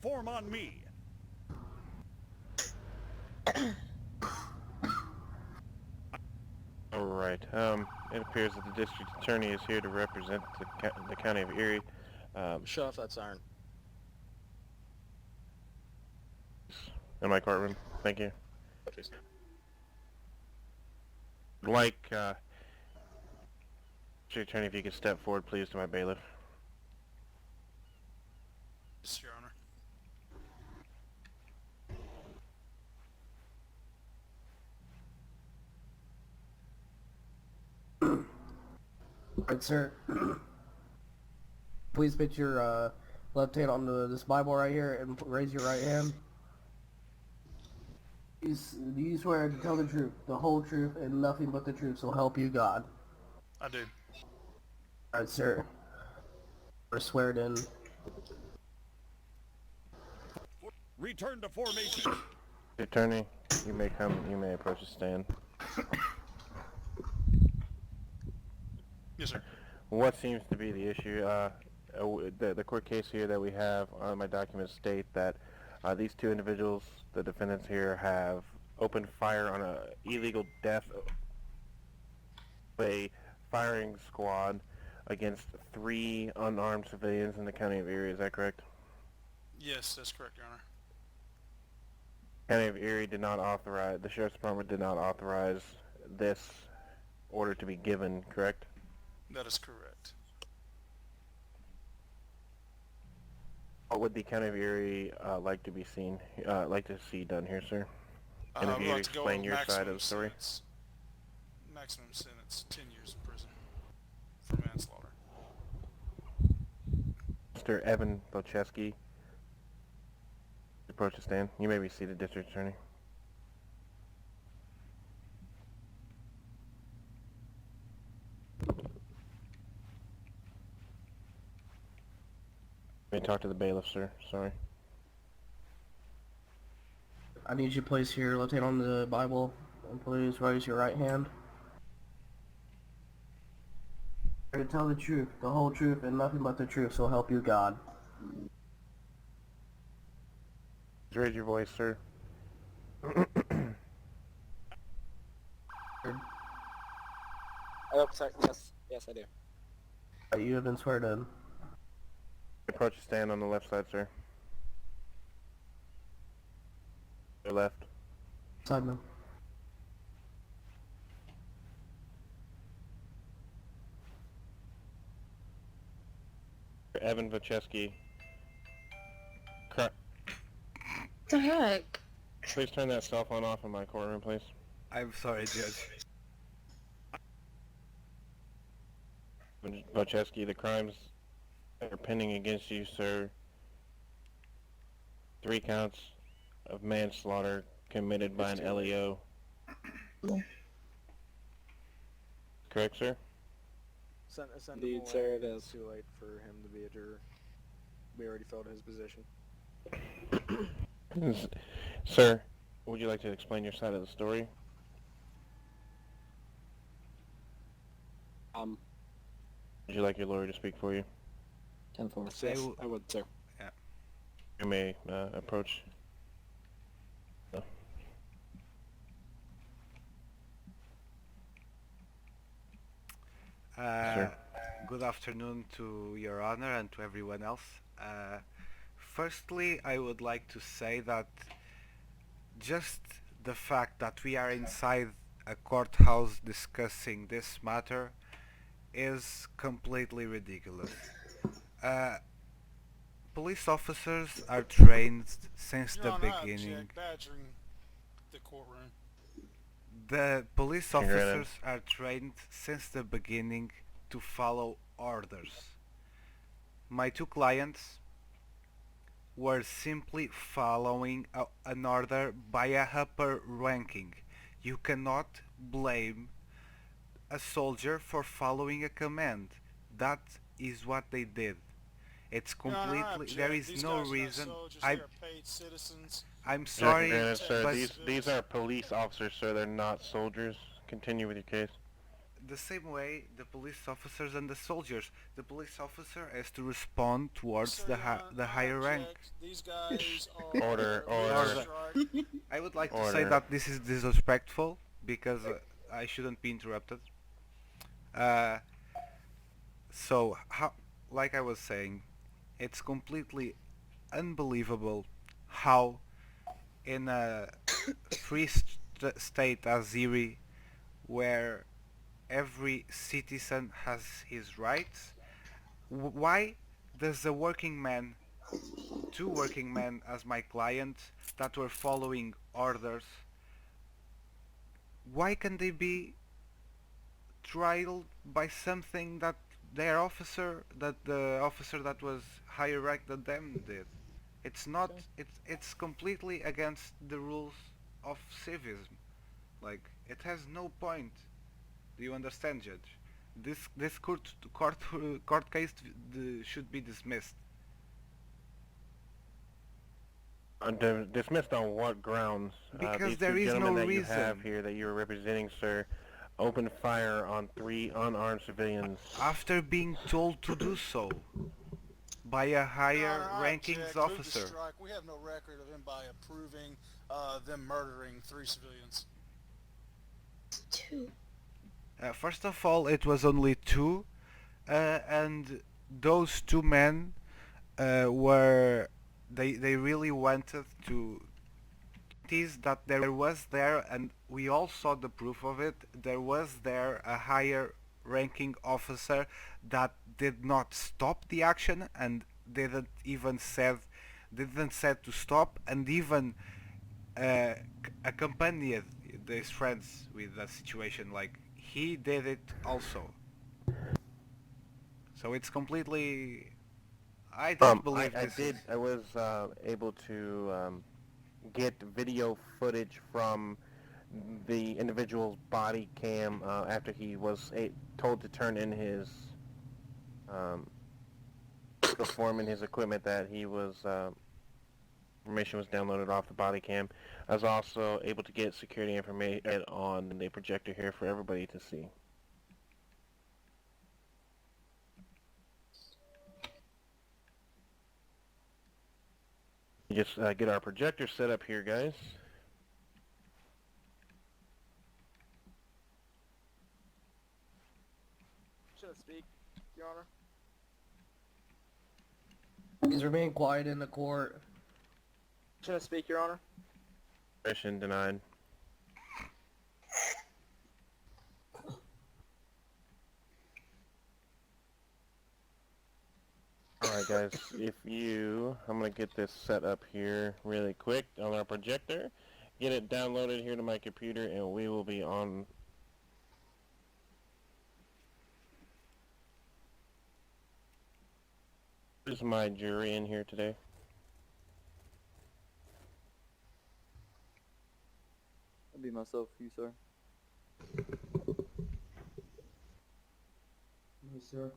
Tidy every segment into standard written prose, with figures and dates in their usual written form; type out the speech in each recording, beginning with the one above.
form on me. Alright, it appears that the district attorney is here to represent the county of Erie. Shut off that siren. In my courtroom. Thank you. Please. Like, district attorney, if you could step forward, please, to my bailiff. Yes, Your Honor. Alright, sir. Please put your left hand on this Bible right here and raise your right hand. Do you swear to tell the truth, the whole truth, and nothing but the truth, so help you God? I do. Alright, sir. We're sweared in. Return to formation. Attorney, you may approach the stand. Yes, sir. What seems to be the issue? The court case here that we have on my documents state that these two individuals, the defendants here, have opened fire on a illegal death of a firing squad against 3 unarmed civilians in the county of Erie. Is that correct? Yes, that's correct, Your Honor. County of Erie did not authorize, the Sheriff's Department did not authorize this order to be given, correct? That is correct. What would the County of Erie like to see done here, sir? And if I'd you like to go explain with your side of the story. Maximum sentence, 10 years in prison for manslaughter. Mr. Evan Bocheski, approach the stand. You may be seated, District Attorney. May talk to the bailiff, sir. Sorry. I need you to place your left hand on the Bible, and please raise your right hand. To tell the truth, the whole truth, and nothing but the truth, so help you God. Raise your voice, sir. Yes, I do. You have been sworn in. Approach the stand on the left side, sir. Your left. Sideman. Evan Bocheski. The heck? Please turn that cell phone off in my courtroom, please. I'm sorry, Judge. Bocheski, the crimes that are pending against you, sir. 3 counts of manslaughter committed by an LEO. Yeah. Correct, sir? Indeed, sir, it is. It's too late for him to be a juror. We already filled his position. Sir, would you like to explain your side of the story? Would you like your lawyer to speak for you? 10-4. Yes, I would, sir. Yeah. You may approach. Sir. Good afternoon to Your Honor and to everyone else. Firstly, I would like to say that just the fact that we are inside a courthouse discussing this matter is completely ridiculous. Police officers are trained since Your the Honor, I beginning. object badgering the courtroom. The police Congratulations. officers are trained since the beginning to follow orders. My 2 clients were simply following an order by a upper ranking. You cannot blame a soldier for following a command. That is what they did. It's Your Honor, I completely, object. there is These no guys are not reason. soldiers, I, they are paid citizens. I'm sorry, Granted, sir, but these are police officers, sir. They're not soldiers. Continue with your case. the same way the police officers and the soldiers. The police officer has to respond towards Sir, the I higher rank. object. These guys are Order, leading order. strike. I would like to Order. say that this is disrespectful because I shouldn't be interrupted. So, like I was saying, it's completely unbelievable how in a free state as Erie, where every citizen has his rights, why does a working man, two working men as my client that were following orders, why can they be trialed by something that the officer that was higher rank than them did? It's not. It's completely against the rules of civism. Like, it has no point. Do you understand, Judge? This court case should be dismissed. Dismissed on what grounds? Because These there two is no gentlemen that reason. you have here that you're representing, sir, opened fire on 3 unarmed civilians. After being told to do so by a Your higher Honor, I rankings object. Move to officer. strike. We have no record of anybody approving them murdering 3 civilians. 2. First of all, it was only 2, and those 2 men were they really wanted to tease that there was there, and we all saw the proof of it. There was there a higher ranking officer that did not stop the action and didn't said to stop, and even accompanied his friends with the situation. Like, he did it also. So it's completely. I don't believe this. I was able to get video footage from the individual's body cam after he was told to turn in his the form and his equipment that he was information was downloaded off the body cam. I was also able to get security information on the projector here for everybody to see. Just get our projector set up here, guys. Should I speak, Your Honor? Please remain quiet in the court. Should I speak, Your Honor? Permission denied. Alright guys, I'm going to get this set up here really quick on our projector, get it downloaded here to my computer, and we will be on. Who's my jury in here today? That'd be myself, you, sir. Yes, sir.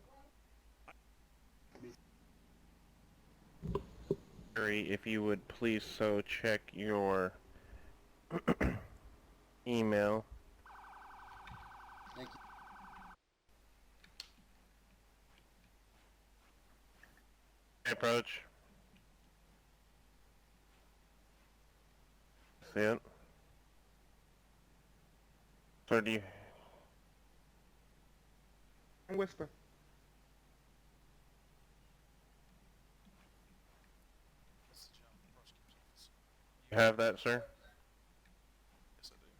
Jury, if you would please so check your email. Thank you. Approach. See it? Sir, do you... Whisper. That's the job of the prosecutor's office. You have that, sir? Yes, I do.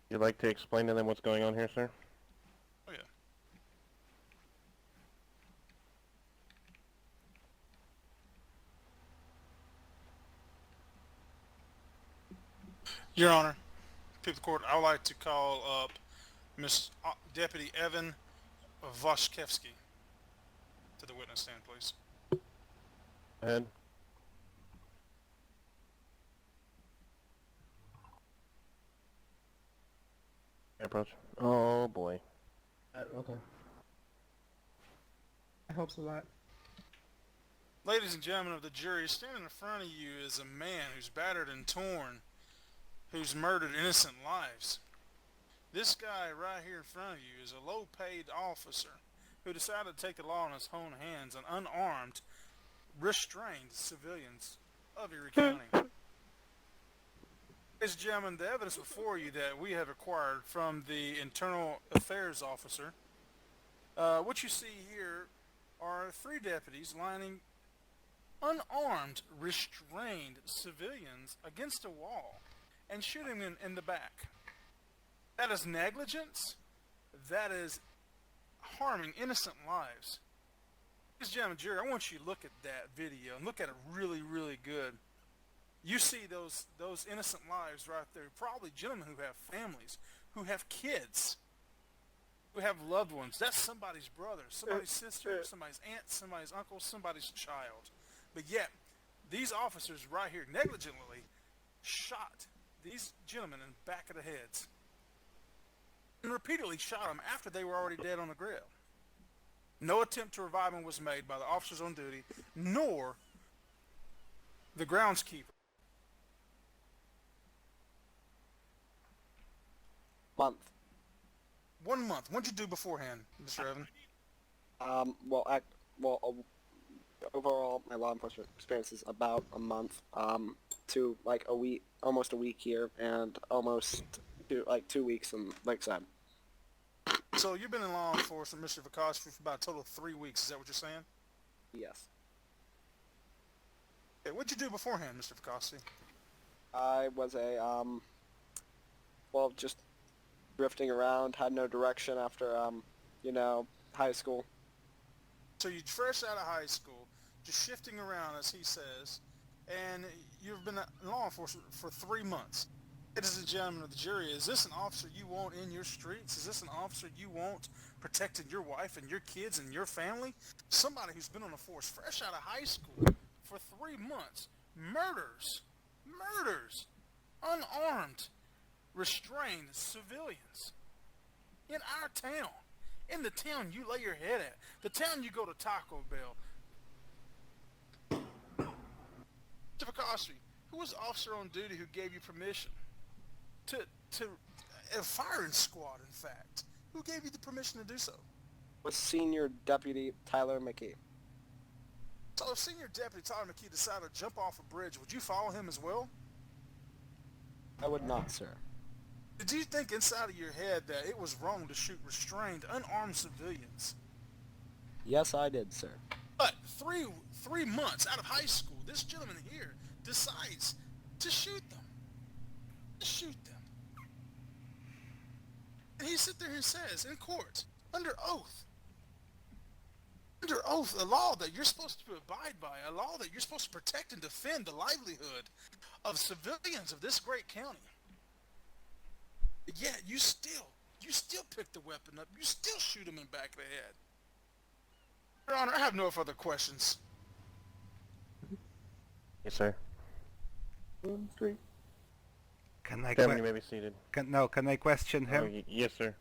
You'd like to explain to them what's going on here, sir? Oh, yeah. Your Honor, people of the court, I would like to call up Miss Deputy Evan Voshkevsky to the witness stand, please. Go ahead. Approach. Oh boy. Okay. That helps a lot. Ladies and gentlemen of the jury, standing in front of you is a man who's battered and torn, who's murdered innocent lives. This guy right here in front of you is a low-paid officer who decided to take the law in his own hands and unarmed, restrained civilians of Erie County. Ladies and gentlemen, the evidence before you that we have acquired from the internal affairs officer, what you see here are 3 deputies lining unarmed, restrained civilians against a wall and shooting them in the back. That is negligence. That is harming innocent lives. Ladies and gentlemen, Jerry, I want you to look at that video and look at it really, really good. You see those innocent lives right there. Probably gentlemen who have families, who have kids, who have loved ones. That's somebody's brother, somebody's sister, somebody's aunt, somebody's uncle, somebody's child. But yet, these officers right here negligently shot these gentlemen in the back of the heads and repeatedly shot them after they were already dead on the ground. No attempt to revive them was made by the officers on duty, nor the groundskeeper. Month. 1 month. What'd you do beforehand, Mr. Evan? Overall, my law enforcement experience is about a month, to like a week, almost a week here, and almost to like 2 weeks in Lakeside. So you've been in law enforcement, Mr. Vikoski, for about a total of 3 weeks. Is that what you're saying? Yes. Okay, what'd you do beforehand, Mr. Vikoski? I was just drifting around, had no direction after, high school. So you're fresh out of high school, just shifting around, as he says, and you've been in law enforcement for 3 months. Ladies and gentlemen of the jury, is this an officer you want in your streets? Is this an officer you want protecting your wife and your kids and your family? Somebody who's been on the force fresh out of high school for 3 months, murders, unarmed, restrained civilians in our town, in the town you lay your head at, the town you go to Taco Bell. Mr. Vikoski, who was the officer on duty who gave you permission to a firing squad, in fact? Who gave you the permission to do so? Was Senior Deputy Tyler McKee. So if Senior Deputy Tyler McKee decided to jump off a bridge, would you follow him as well? I would not, sir. Did you think inside of your head that it was wrong to shoot restrained, unarmed civilians? Yes, I did, sir. But three months out of high school, this gentleman here decides to shoot them. And he sits there and says, in court, under oath, a law that you're supposed to abide by, a law that you're supposed to protect and defend the livelihood of civilians of this great county. Yet you still pick the weapon up. You still shoot him in the back of the head. Your Honor, I have no further questions. Yes, sir. Can I Chairman, you may be seated. can I question him? Yes, sir.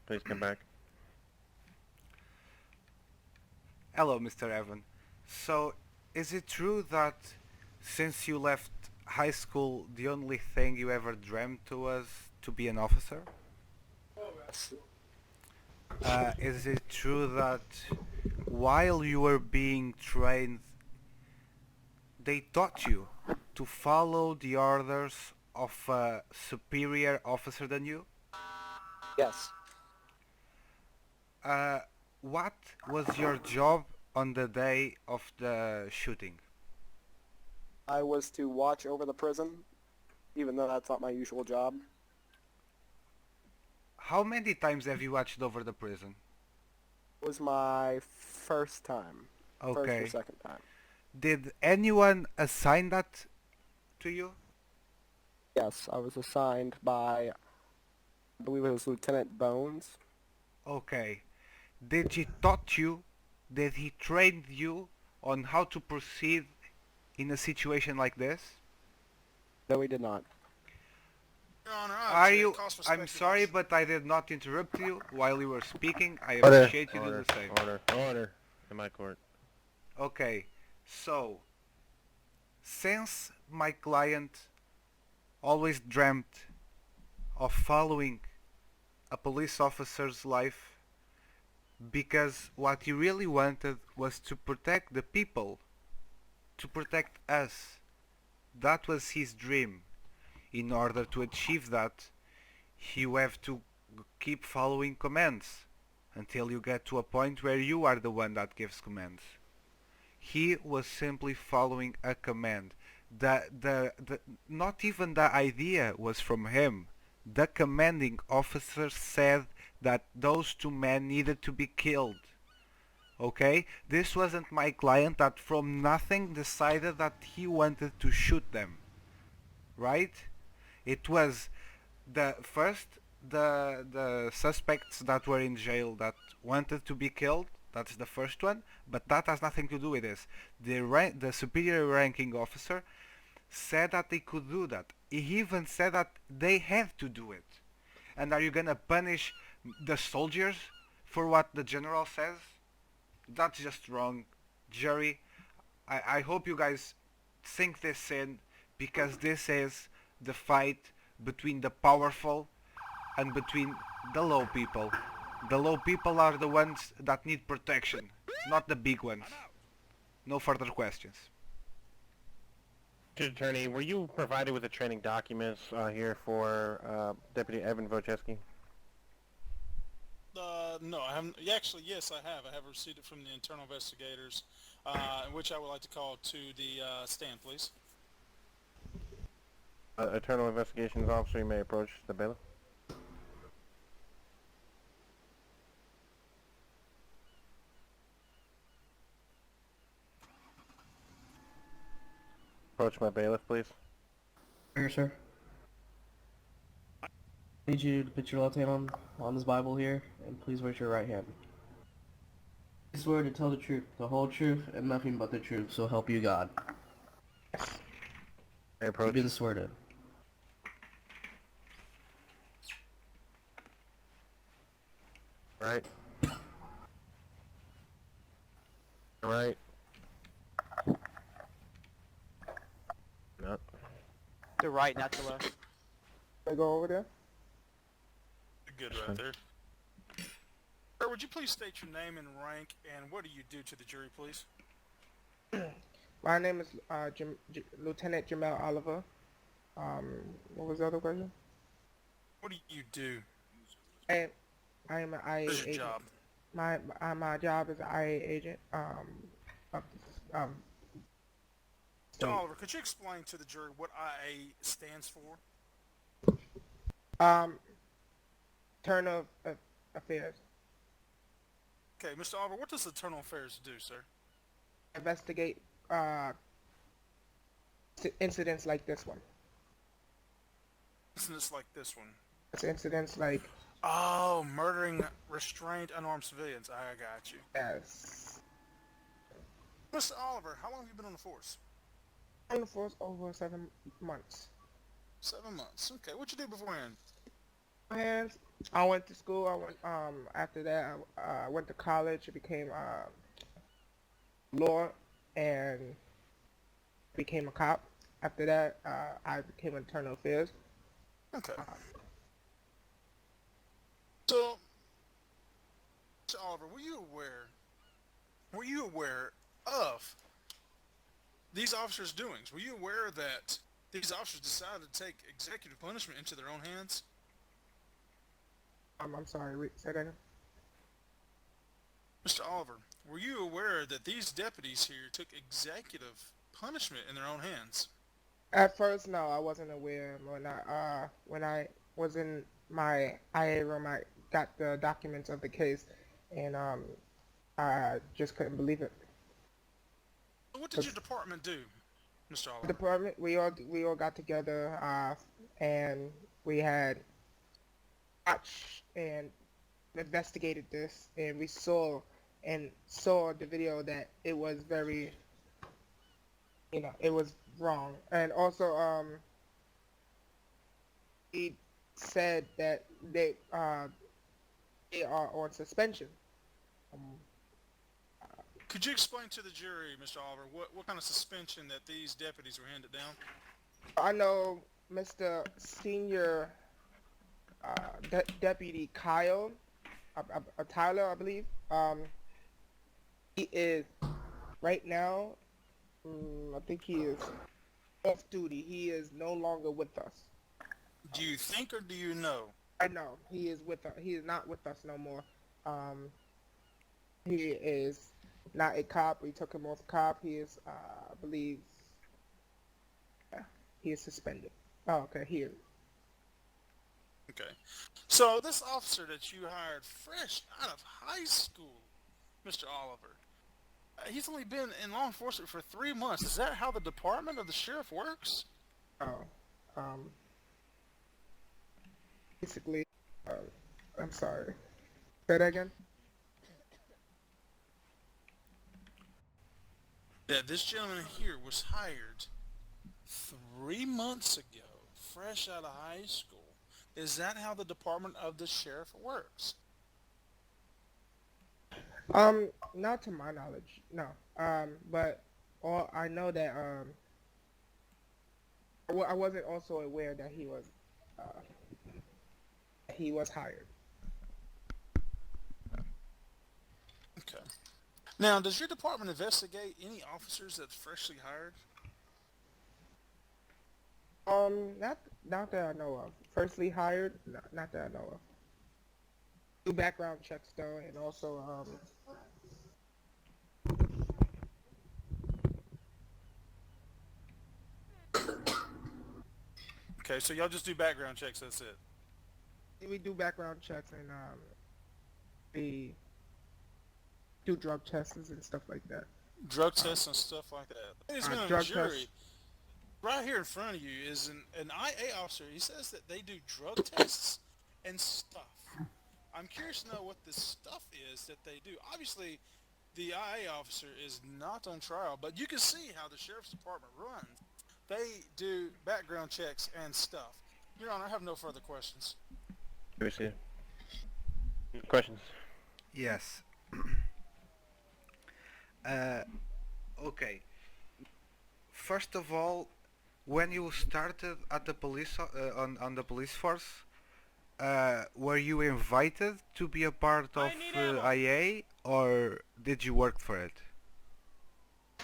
Please come back. Hello, Mr. Evan. So, is it true that since you left high school, the only thing you ever dreamt was to be an officer? Yes. Is it true that while you were being trained, they taught you to follow the orders of a superior officer than you? Yes. What was your job on the day of the shooting? I was to watch over the prison, even though that's not my usual job. How many times have you watched over the prison? It was my first time. Okay. First or second time. Did anyone assign that to you? Yes, I was assigned by, I believe it was Lieutenant Bones. Okay. Did he taught you, did he train you on how to proceed in a situation like this? No, he did not. Your Honor, Are you, I'm sorry, but I did not interrupt you while you were speaking. I Order. appreciate you doing the same. Order. In my court. Okay, so, since my client always dreamt of following a police officer's life because what he really wanted was to protect the people, to protect us. That was his dream. In order to achieve that, you have to keep following commands until you get to a point where you are the one that gives commands. He was simply following a command. Not even the idea was from him. The commanding officer said that those two men needed to be killed. Okay? This wasn't my client that from nothing decided that he wanted to shoot them. Right? It was the suspects that were in jail that wanted to be killed. That's the first one, but that has nothing to do with this. The superior ranking officer said that they could do that. He even said that they have to do it. And are you gonna punish the soldiers for what the general says? That's just wrong. Jury, I hope you guys sink this in, because this is the fight between the powerful and between the low people. The low people are the ones that need protection, not the big ones. No further questions. District Attorney, were you provided with the training documents here for Deputy Evan Wojcicki? No, I haven't. Actually, yes, I have. I have received it from the internal investigators, which I would like to call to the stand, please. Internal Investigations Officer, you may approach the bailiff. Approach my bailiff, please. Here, sir. I need you to put your left hand on this Bible here, and please raise your right hand. I swear to tell the truth, the whole truth, and nothing but the truth, so help you God. May approach. You've been sworn in. Right. Right. No. The right, not the left. I go over there. Good right there. Sir, would you please state your name and rank, and what do you do to the jury, please? My name is Lieutenant Jamel Oliver. What was the other question? What do you do? I am an IA What's your agent. job? My job is an IA agent. Mr. Oliver, could you explain to the jury what IA stands for? Turn of affairs. Okay, Mr. Oliver, what does Internal Affairs do, sir? Investigate incidents like this one. Incidents like this one. It's incidents like Oh, murdering restrained unarmed civilians. I got you. yes. Mr. Oliver, how long have you been on the force? On the force over 7 months. 7 months. Okay, what'd you do beforehand? And I went to school. I went after that. I went to college. I became law and became a cop. After that, I became internal affairs. Okay. So, Mr. Oliver, were you aware of these officers' doings? Were you aware that these officers decided to take executive punishment into their own hands? I'm sorry. Say that again. Mr. Oliver, were you aware that these deputies here took executive punishment in their own hands? At first, no, I wasn't aware. When I was in my IA room, I got the documents of the case, and I just couldn't believe it. What did your department do, Mr. The Oliver? department, we all got together, and we had watched and investigated this, and we saw the video that it was very, it was wrong. And also, he said that they are on suspension. Could you explain to the jury, Mr. Oliver, what kind of suspension that these deputies were handed down? I know Mr. Senior Deputy Kyle, Tyler, I believe. He is right now. I think he is off duty. He is no longer with us. Do you think or do you know? I know he is with us. He is not with us no more. He is not a cop. We took him off cop. He is, I believe, he is suspended. Oh, okay, here. Okay. So this officer that you hired fresh out of high school, Mr. Oliver, he's only been in law enforcement for 3 months. Is that how the department of the sheriff works? Oh, basically, I'm sorry. Say that again? Yeah, this gentleman here was hired 3 months ago, fresh out of high school. Is that how the department of the sheriff works? Not to my knowledge, no. But all I know that I wasn't also aware that he was hired. Okay. Now, does your department investigate any officers that's freshly hired? Not that I know of. Firstly hired, not that I know of. Do background checks though, and also Okay, so y'all just do background checks, that's it. we do background checks and we do drug tests and stuff like that. Drug tests and stuff like that. It's been on drug jury. tests. Right here in front of you is an IA officer. He says that they do drug tests and stuff. I'm curious to know what this stuff is that they do. Obviously, the IA officer is not on trial, but you can see how the sheriff's department runs. They do background checks and stuff. Your Honor, I have no further questions. Questions? Yes. Okay. First of all, when you started at the police on the police force, were you invited to be a part of IA, or did you work for it?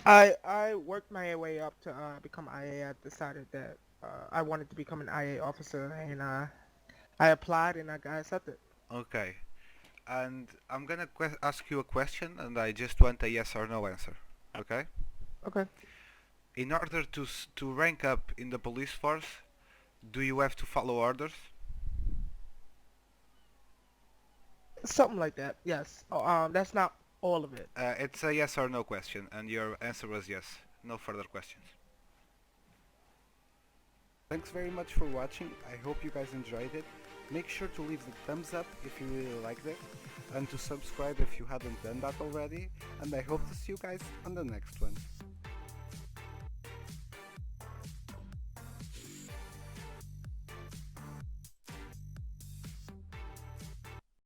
I worked my way up to become IA. I decided that I wanted to become an IA officer, and I applied and I got accepted. Okay. And I'm gonna ask you a question, and I just want a yes or no answer. Okay? Okay. In order to rank up in the police force, do you have to follow orders? Something like that. Yes. Oh, that's not all of it. It's a yes or no question, and your answer was yes. No further questions. Thanks very much for watching. I hope you guys enjoyed it. Make sure to leave the thumbs up if you really liked it, and to subscribe if you hadn't done that already, and I hope to see you guys on the next one.